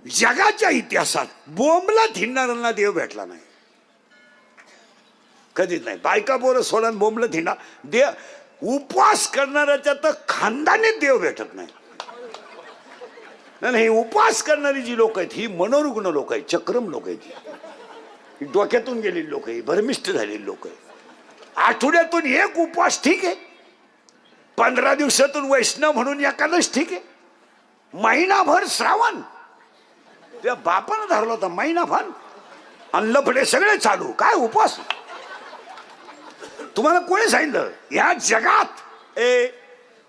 जगाच्या इतिहासात बोंबला थिंडणाऱ्यांना देव भेटला नाही, कधीच नाही. बायका पोरं सोडून बोंबला थिंडा देव, उपवास करणाऱ्याच्या तर खानदानीत देव भेटत नाही. नाही, उपवास करणारी जी लोक आहेत ही मनोरुग्ण लोक आहेत, चक्रम लोक आहेत, ही डोक्यातून गेलेली लोक आहे, भरमिष्ट झालेली लोक आहे. आठवड्यातून एक उपवास ठीक आहे, 15 दिवसातून वैष्णव म्हणून एकादश ठीक आहे, महिनाभर श्रावण त्या बापानं धरला होता, महिनाभर अनलफडे सगळे चालू, काय उपवास? तुम्हाला कोणी सांगितलं या जगात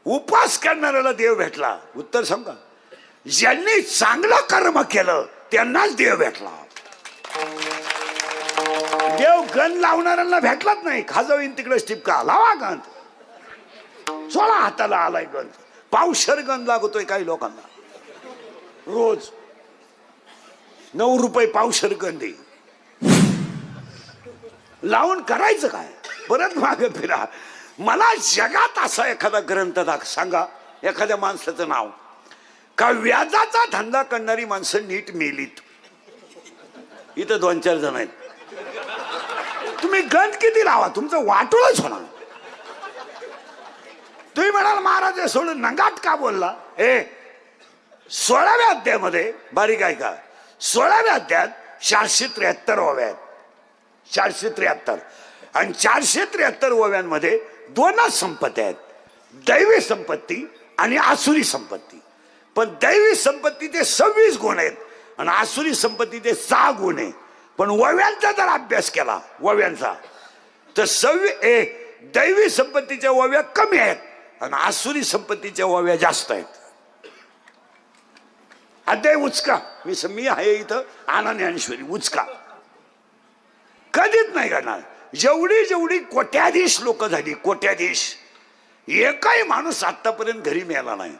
उपवास करणाऱ्याला देव भेटला? उत्तर सांगा, ज्यांनी चांगलं कर्म केलं त्यांनाच देव भेटला. देव गण लावणाऱ्यांना भेटलाच नाही. खाजवीन तिकडे टिपका लावा गण, 16 हाताला आलाय गण, पावशर गण लागतोय काही लोकांना रोज. 9 रुपये पावशर गण दे लावून करायचं काय? परत मागे फिरा. मला जगात असा एखादा ग्रंथ सांगा, एखाद्या माणसाचं नाव का व्याजाचा धंदा करणारी माणसं नीट मेलीत. इथं 2-4 जण आहेत. तुम्ही गंध किती लावा तुमचं वाटोळच होणार. तुम्ही म्हणाल महाराज सोडून नंगाट का बोलला? 16व्या अध्यायामध्ये बारीक आहे का, 16व्या अध्यायात 473 ओव्या आहेत, 473. आणि 473 ओव्यांमध्ये 2च संपत्ती आहेत, दैवी संपत्ती आणि आसुरी संपत्ती. पण दैवी संपत्तीचे 26 गुण आहेत आणि आसुरी संपत्तीचे 6 गुण आहे. पण ओव्यांचा जर अभ्यास केला ओव्यांचा तर दैवी संपत्तीच्या ओव्या कमी आहेत आणि आसुरी संपत्तीच्या ओव्या जास्त आहेत. अध्याय उचका, मी आहे इथं आनंद ज्ञानेश्वरी उचका, कधीच नाही करणार. जेवढी कोट्याधीश लोक झाली, कोट्याधीश, एकही माणूस आतापर्यंत घरी मिळाला नाही.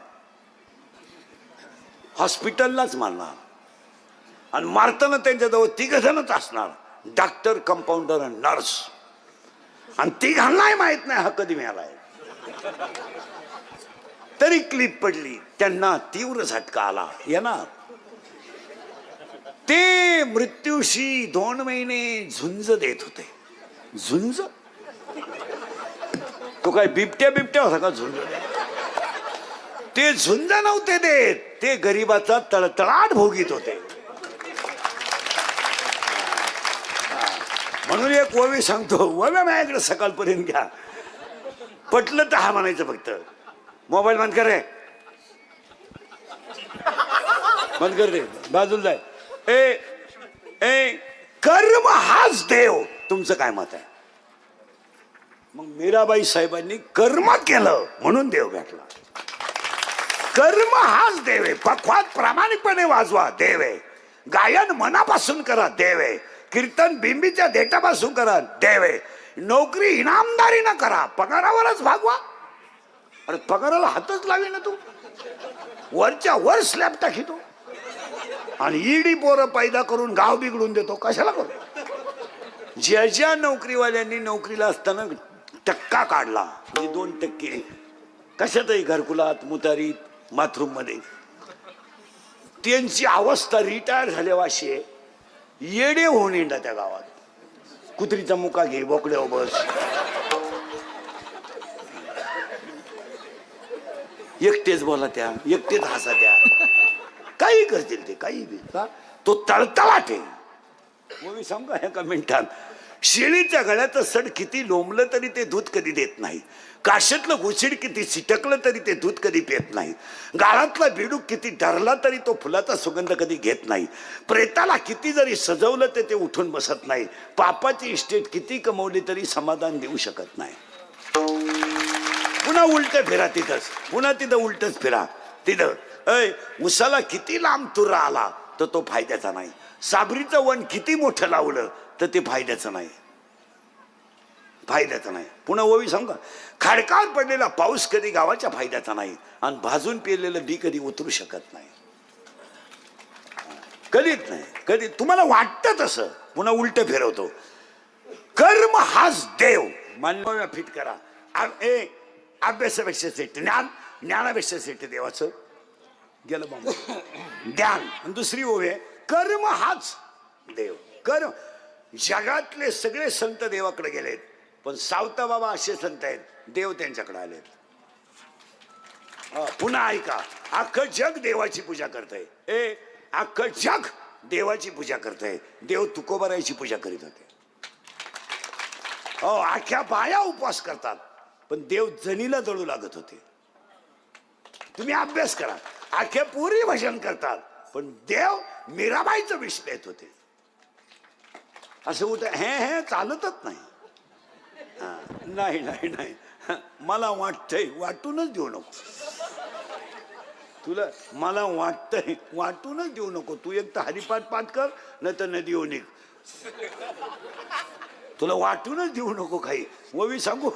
हॉस्पिटललाच मारणार आणि मारताना त्यांच्याजवळ 3 जणच असणार, डॉक्टर, कंपाऊंडर आणि नर्स. आणि 3घांनाही माहित नाही हा कधी मिळालाय. तरी क्लिप पडली, त्यांना तीव्र झटका आला. येणार ते मृत्यूशी 2 महिने झुंज देत होते. झुंज? तो काय बिबट्या होता का झुंज? ते झुंज नव्हते देत, ते गरीबाचा तळतळाट भोगीत होते. म्हणून एक ओवी सांगतो, ओव्या माझ्याकडे सकाळपर्यंत घ्या, पटलं तर हा म्हणायचं. फक्त मोबाईल बंद कर रे, बंद कर रे, बाजूला जाय. कर्म हाच देव. तुमचं काय मत आहे? मग मीराबाई साहेबांनी कर्म केलं म्हणून देव भेटला. कर्म हाच देव आहे. पखवात प्रामाणिकपणे वाजवा, देव आहे. गायन मनापासून करा, देव आहे. कीर्तन बिंबीच्या देठापासून करा, देव आहे. नोकरी इनामदारीनं करा, पगारावरच भागवा. अरे पगाराला हातच लावी ना तू, वरच्या वर स्लॅब टाकीतो आणि ईडी पोरं पैदा करून गाव बिघडून देतो. कशाला करू? ज्या नोकरीवाल्यांनी नोकरीला असताना टक्का काढला, म्हणजे 2% कशातही, घरकुलात, मुतारीत, बाथरूम मध्ये, त्यांची अवस्था रिटायर झाल्यावाशी आहे. येडे होऊन येणार त्या गावात. कुत्रीचा मुका घे, बोकड्या बस, एकटेच बोला त्या, एकटेच हसा त्या, काही करतील ते, काही बी. तो तळतळाट आहे. मी सांगू एका मिनिटात, शेळीच्या गळ्याचं सड किती लोंबलं तरी ते दूध कधी देत नाही. काशातलं घुशीड किती चिटकलं तरी ते दूध कधी पित नाही. गाळातला बेडूक किती डरला तरी तो फुलाचा सुगंध कधी घेत नाही. प्रेताला किती जरी सजवलं तर ते उठून बसत नाही. पापाची इस्टेट किती कमवली तरी समाधान देऊ शकत नाही. पुन्हा उलट फिरा तिथंच, पुन्हा तिथं उलटच फिरा. तिथं उसाला किती लांब तुरा आला तर तो फायद्याचा नाही. साबरीचं वन किती मोठं लावलं तर ते फायद्याचं नाही, फायद्याचं नाही. पुन्हा ओवी सांगा, खडकावर पडलेला पाऊस कधी गावाच्या फायद्याचा नाही आणि भाजून पेरलेलं बी कधी उतरू शकत नाही, कधीच नाही. कधी तुम्हाला वाटतं तसं. पुन्हा उलट फिरवतो. कर्म हाच देव. मान्य फिट करा. अभ्यासापेक्षा सेट ज्ञान, ज्ञानापेक्षा सेट देवाचं गेलं बाबा. ध्यान. आणि दुसरी ओवी आहे कर्म हाच देव. कर्म. जगातले सगळे संत देवाकडे गेलेत, पण सावता बाबा असे संत आहेत देव त्यांच्याकडे आलेत. पुन्हा ऐका, अख्खं जग देवाची पूजा करतंय. अख्खं जग देवाची पूजा करतंय. देव तुकोबारायची पूजा करीत होते. अख्ख्या बाया उपवास करतात, पण देव जनीला जळू लागत होते. तुम्ही अभ्यास करा. अख्ख्या पुरी भजन करतात, पण देव मीराबाईचं विष पेत होते. असं उठ हे चालतच नाही. नाही नाही नाही, मला वाटतंय वाटूनच देऊ नको तुला. मला वाटतंय वाटूनच देऊ नको. तू एक तर हरिपाठ पाठ कर, नाही तर नदी येऊ निघ. तुला वाटूनच देऊ नको काही. ववी सांगू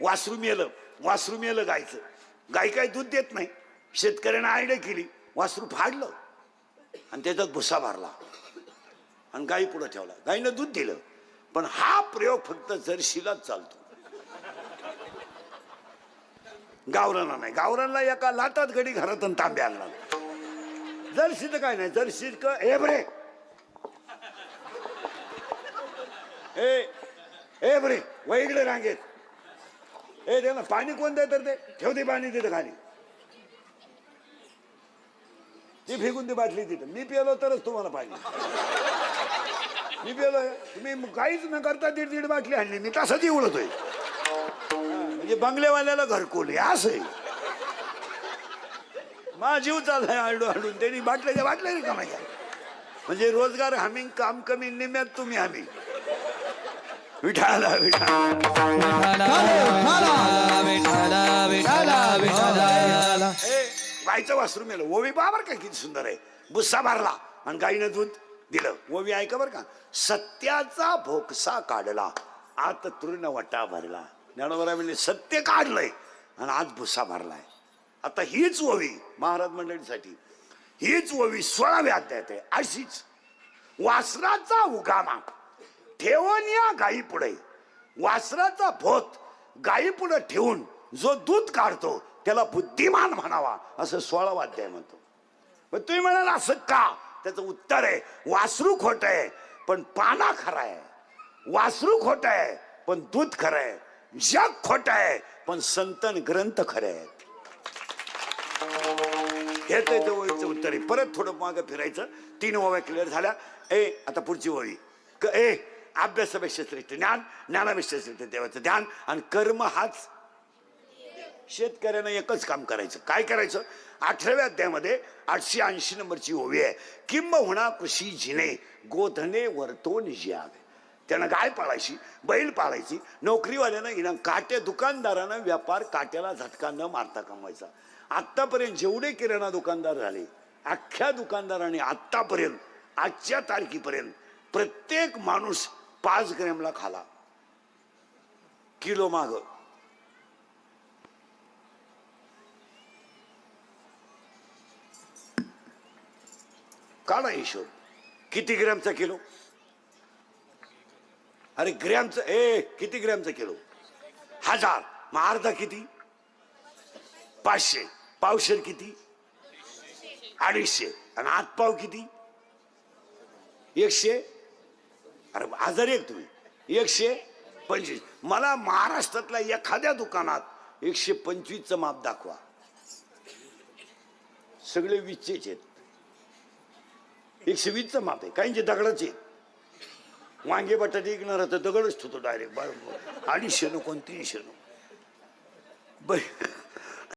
वासरू मेलं. वासरू मेलं गायचं. गाय काय दूध देत नाही. शेतकऱ्यानं आयडिया केली, वासरू फाडलं आणि त्याच्यात भुसा भरला आणि गाई पुढे ठेवला. गाईनं दूध दिलं. पण हा प्रयोग फक्त जर्शीलाच चालतो, गावराना नाही. गावरानला एका लाटात गडी घरात तांबे आणला. जर्सी तर काय नाही. जर्सी हे बरे ए बरे व इकडे रांगेत दे ना पाणी. कोण दे तर ते ठेव दे पाणी तिथं खाली. ती फेकून ती बाटली तिथं. मी पिलो तरच तुम्हाला पाणी. मी पिलोय. तुम्ही काहीच न करता दीड दीड बाटली आणली. मी तसाच उडतोय. म्हणजे बंगलेवाल्याला घरकुल असं आहे. माझा जीव चाललाय आडू आडून. त्यांनी बाटल्याच्या बाटल्या रिकामायच्या. म्हणजे रोजगार हमी काम कमी, निम्यात तुम्ही हमी. विठाला गायचं वासरू मेलं. ओवी बाबर काय किती सुंदर आहे. भुस्सा भरला आणि गाईनं दूध दिलं. ओवी ऐका बरं का. सत्याचा भोकसा काढला, आत तृण वटा भरला. ज्ञानोबा म्हणजे सत्य काढलंय आणि आज भुसा भरलाय. आता हीच ओवी महाराज मंडळीसाठी, हीच ओवी 16व्या अध्यायात आहे. अशीच वासराचा उगामा ठेवून या गाई पुढे, वासराचा भोत गाई पुढे ठेवून जो दूध काढतो त्याला बुद्धिमान म्हणावा, असं 16वा अध्याय म्हणतो. पण तुम्ही म्हणाल असं का? त्याचं उत्तर आहे, वासरू खोट आहे पण पाना खरा आहे. वासरू खोट आहे पण दूध खरं आहे. जग खोट आहे पण संतन ग्रंथ खरे आहेत. हे त्याचं ओळीचं उत्तर आहे. परत थोडं मागं फिरायचं. 3 ओव्या क्लिअर झाल्या. आता पुढची ओळी. अभ्यासापेक्षा श्रेष्ठ ज्ञान, ज्ञानापेक्षा श्रेष्ठ देवाचं ध्यान, आणि कर्म हाच. शेतकऱ्यानं एकच काम करायचं. काय करायचं? 18व्या अध्यायामध्ये 880 नंबरची ओवी आहे. किंबहुना कृषी जिने गोधने वर्तोन जियावे. त्यानं गाय पाळायची, बैल पाळायची. नोकरीवाल्यानं इनाम, काट्या दुकानदारानं व्यापार काट्याला झटका न मारता कमवायचा. आत्तापर्यंत जेवढे किराणा दुकानदार झाले, अख्ख्या दुकानदारांनी आत्तापर्यंत आजच्या तारखेपर्यंत प्रत्येक माणूस 5 ग्रॅमला खाला. किलो माग काढा हिशोब. किती ग्रॅमचा किलो? अरे ग्रॅमचं किती ग्रॅमचा किलो? 1000. मग अर्धा किती? 500. पावशेर किती? 250. आणि आतपाव किती? 100. अरे 1001 तुम्ही 125. मला महाराष्ट्रातल्या एखाद्या दुकानात 125चं माप दाखवा. सगळे 20चेच आहेत. 120चं माप आहे. काहींचे दगडाचे. वांगे बटाटे विकणार तर दगडच ठेवतो डायरेक्ट. 250 नको 300 नको.